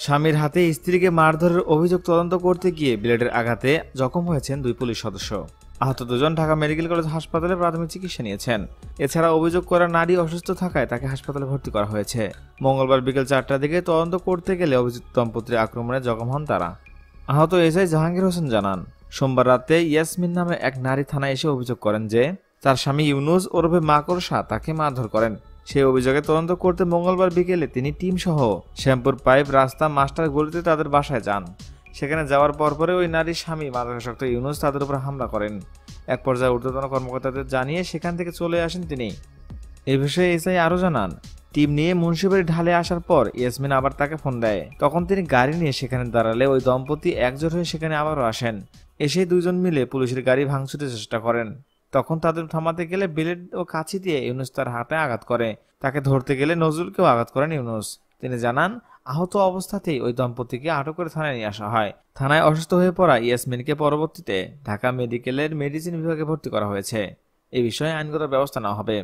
স্বামীর হাতে স্ত্রীকে মারধরের অভিযোগ তদন্ত করতে গিয়ে ব্লেডের আঘাতে জখম হয়েছেন 2 পুলিশ সদস্য। আহত দুজন ঢাকা মেডিকেল কলেজ হাসপাতালে প্রাথমিক চিকিৎসা নিয়েছেন। এছাড়া অভিযোগ করা নারী অসুস্থ থাকায় তাকে হাসপাতালে ভর্তি করা হয়েছে। মঙ্গলবার বিকেল 4টার দিকে তদন্ত করতে গেলে অভিযুক্ত দম্পতির আক্রমণে জখম হন তারা। আহত এসআই জাহাঙ্গীর হোসেন জানান, সোমবার রাতে ইয়াসমিন নামে এক নারী থানায় এসে অভিযোগ করেন যে তার স্বামী ইউনুস ওরফে মাকড়সা তাকে মারধর করেন। সেই অভিযোগে তদন্ত করতে মঙ্গলবার বিকেলে তিনি টিম সহ শ্যামপুর পাইপ রাস্তা মাস্টার গলিতে তাদের বাসায় যান। সেখানে যাওয়ার পরপরে ওই নারীর স্বামী মাদকাসক্ত ইউনুস তাদের উপর হামলা করেন। এক পর্যায়ে ঊর্ধ্বতন কর্মকর্তাদের জানিয়ে সেখান থেকে চলে আসেন তিনি। এ বিষয়ে এসআই আরও জানান, টিম নিয়ে মুন্সিবাড়ি ঢালে আসার পর ইয়াসমিন আবার তাকে ফোন দেয়। তখন তিনি গাড়ি নিয়ে সেখানে দাঁড়ালে ওই দম্পতি একজোট হয়ে সেখানে আবারও আসেন। এসে দুজন মিলে পুলিশের গাড়ি ভাঙচুরের চেষ্টা করেন। তখন তাদের থামাতে গেলে ব্লেড ও কাঁচি দিয়ে ইউনুস তার হাতে আঘাত করে। তাকে ধরতে গেলে নজরুলকেও আঘাত করেন ইউনুস। তিনি জানান, আহত অবস্থাতেই ওই দম্পতিকে আটক করে থানায় নিয়ে আসা হয়। থানায় অসুস্থ হয়ে পড়া ইয়াসমিনকে পরবর্তীতে ঢাকা মেডিকেলের মেডিসিন বিভাগে ভর্তি করা হয়েছে। এ বিষয়ে আইনগত ব্যবস্থা নেওয়া হবে।